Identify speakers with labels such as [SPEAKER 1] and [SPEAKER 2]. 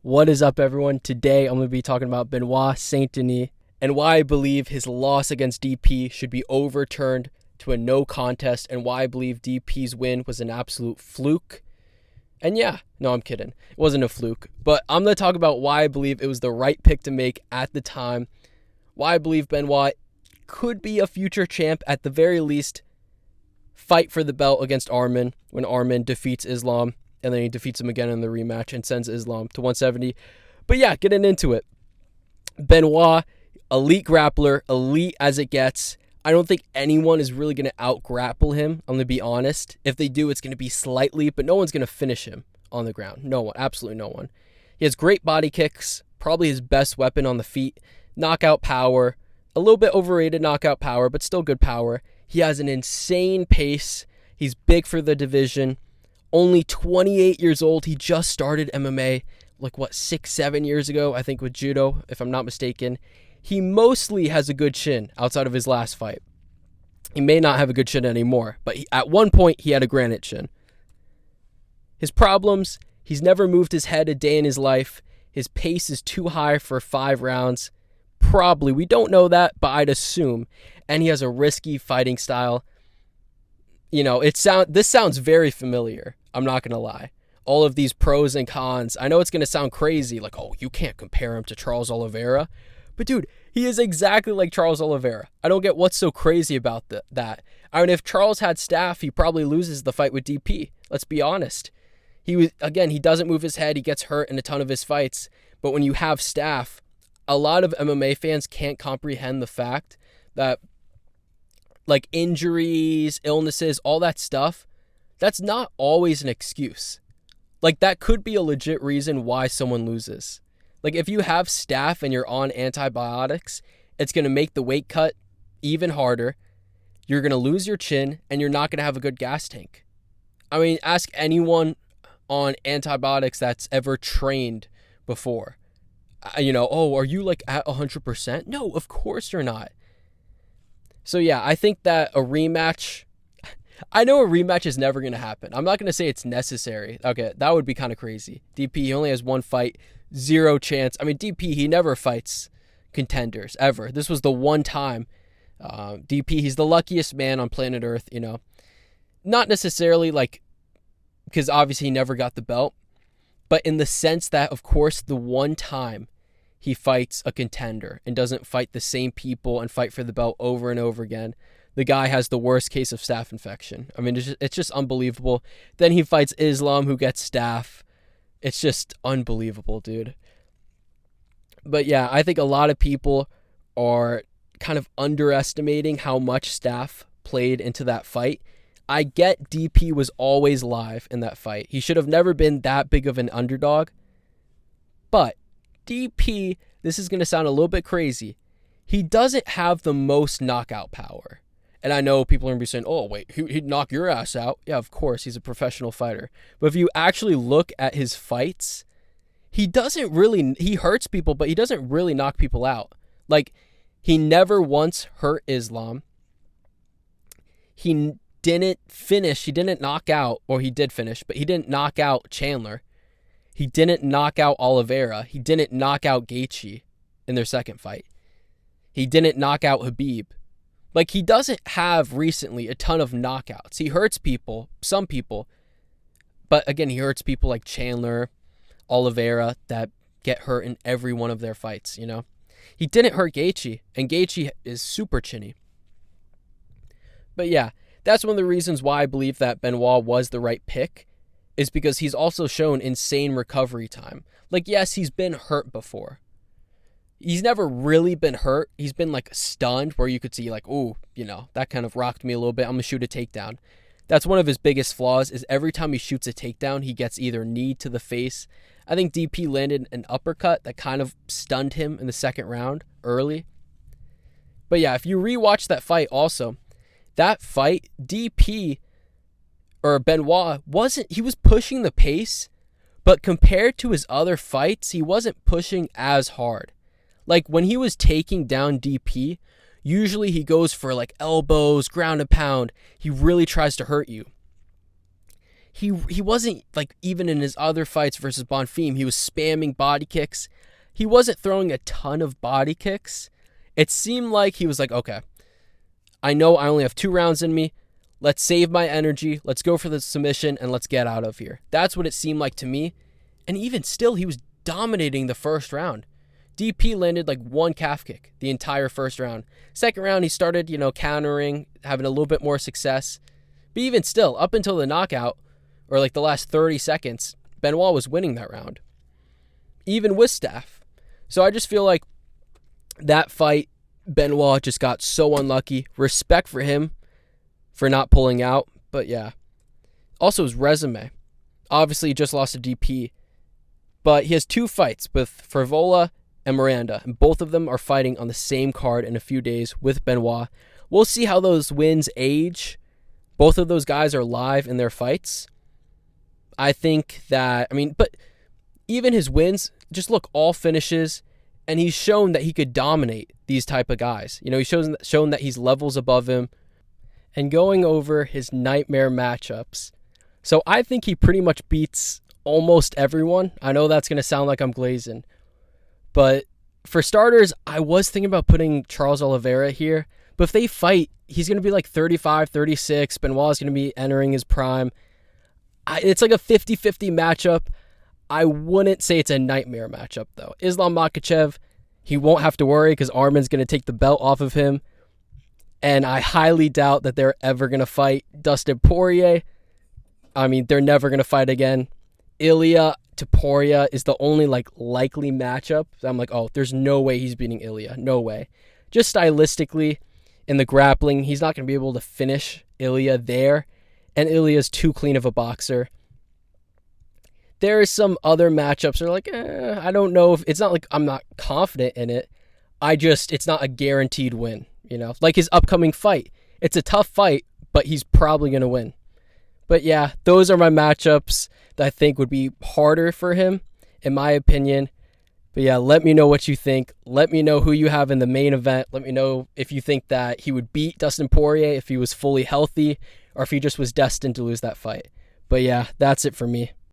[SPEAKER 1] What is up, everyone? Today, I'm going to be talking about Benoit Saint-Denis and why I believe his loss against DP should be overturned to a no contest and why I believe DP's win was an absolute fluke. And yeah, no, I'm kidding. It wasn't a fluke. But I'm going to talk about why I believe it was the right pick to make at the time, why I believe Benoit could be a future champ, at the very least, fight for the belt against Arman when Arman defeats Islam. And then he defeats him again in the rematch and sends Islam to 170. But yeah, getting into it. Benoit, elite grappler, elite as it gets. I don't think anyone is really going to out-grapple him, I'm going to be honest. If they do, it's going to be slightly, but no one's going to finish him on the ground. No one, absolutely no one. He has great body kicks, probably his best weapon on the feet. Knockout power, a little bit overrated knockout power, but still good power. He has an insane pace. He's big for the division. Only 28 years old. He just started MMA 6-7 years ago, I think, with judo, if I'm not mistaken. He mostly has a good chin outside of his last fight. He may not have a good chin anymore, but at one point he had a granite chin. His problems: he's never moved his head a day in his life. His pace is too high for 5 rounds. Probably. We don't know that, but I'd assume. And he has a risky fighting style. This sounds very familiar. I'm not going to lie. All of these pros and cons. I know it's going to sound crazy, like, oh, you can't compare him to Charles Oliveira. But dude, he is exactly like Charles Oliveira. I don't get what's so crazy about that. I mean, if Charles had staff, he probably loses the fight with DP. Let's be honest. He doesn't move his head. He gets hurt in a ton of his fights. But when you have staff, a lot of MMA fans can't comprehend the fact that injuries, illnesses, all that stuff, that's not always an excuse. That could be a legit reason why someone loses. If you have staff and you're on antibiotics, it's going to make the weight cut even harder. You're going to lose your chin and you're not going to have a good gas tank. I mean, ask anyone on antibiotics that's ever trained before. Are you at 100%? No, of course you're not. So yeah, I think that a rematch, I know a rematch is never going to happen. I'm not going to say it's necessary. Okay, that would be kind of crazy. DP, he only has one fight, 0 chance. I mean, DP, he never fights contenders, ever. This was the one time. DP, he's the luckiest man on planet Earth, Not necessarily because obviously he never got the belt, but in the sense that, of course, the one time he fights a contender and doesn't fight the same people and fight for the belt over and over again, the guy has the worst case of staph infection. I mean, it's just unbelievable. Then he fights Islam, who gets staph. It's just unbelievable, dude. But yeah, I think a lot of people are kind of underestimating how much staph played into that fight. I get DP was always live in that fight. He should have never been that big of an underdog. But DP, this is going to sound a little bit crazy, he doesn't have the most knockout power. And I know people are going to be saying, oh, wait, he'd knock your ass out. Yeah, of course, he's a professional fighter. But if you actually look at his fights, he hurts people, but he doesn't really knock people out. He never once hurt Islam. He didn't knock out, or he did finish, but he didn't knock out Chandler. He didn't knock out Oliveira. He didn't knock out Gaethje in their second fight. He didn't knock out Habib. He doesn't have recently a ton of knockouts. He hurts people, some people, but again, he hurts people like Chandler, Oliveira, that get hurt in every one of their fights, He didn't hurt Gaethje, and Gaethje is super chinny. But yeah, that's one of the reasons why I believe that Benoit was the right pick, is because he's also shown insane recovery time. Yes, he's been hurt before. He's never really been hurt. He's been stunned, where you could see ooh, that kind of rocked me a little bit. I'm going to shoot a takedown. That's one of his biggest flaws, is every time he shoots a takedown, he gets either knee to the face. I think DP landed an uppercut that kind of stunned him in the second round early. But yeah, if you rewatch that fight also, that fight, Benoit he was pushing the pace, but compared to his other fights, he wasn't pushing as hard. When he was taking down DP, usually he goes for elbows, ground and pound. He really tries to hurt you. he wasn't like, even in his other fights versus Bonfim, he was spamming body kicks. He wasn't throwing a ton of body kicks. It seemed like he was like, okay, I know I only have 2 rounds in me. Let's save my energy. Let's go for the submission and let's get out of here. That's what it seemed like to me. And even still, he was dominating the first round. DP landed like 1 calf kick the entire first round. Second round, he started, countering, having a little bit more success. But even still, up until the knockout, or like the last 30 seconds, Benoit was winning that round, even with staff. So I just feel like that fight, Benoit just got so unlucky. Respect for him for not pulling out. But yeah. Also his resume. Obviously he just lost to DP. But he has 2 fights with Frevola and Miranda. And both of them are fighting on the same card in a few days with Benoit. We'll see how those wins age. Both of those guys are live in their fights. I think that, but even his wins, just look, all finishes. And he's shown that he could dominate these type of guys. He's shown that he's levels above him. And going over his nightmare matchups. So I think he pretty much beats almost everyone. I know that's going to sound like I'm glazing. But for starters, I was thinking about putting Charles Oliveira here. But if they fight, he's going to be like 35, 36. Benoit's going to be entering his prime. It's like a 50-50 matchup. I wouldn't say it's a nightmare matchup, though. Islam Makhachev, he won't have to worry because Arman's going to take the belt off of him. And I highly doubt that they're ever going to fight. Dustin Poirier, they're never going to fight again. Ilya to Poirier is the only likely matchup. I'm like, oh, there's no way he's beating Ilya. No way. Just stylistically, in the grappling, he's not going to be able to finish Ilya there. And Ilya's too clean of a boxer. There are some other matchups that are like, I don't know. It's not like I'm not confident in it. It's not a guaranteed win, Like his upcoming fight. It's a tough fight, but he's probably going to win. But yeah, those are my matchups that I think would be harder for him, in my opinion. But yeah, let me know what you think. Let me know who you have in the main event. Let me know if you think that he would beat Dustin Poirier if he was fully healthy, or if he just was destined to lose that fight. But yeah, that's it for me.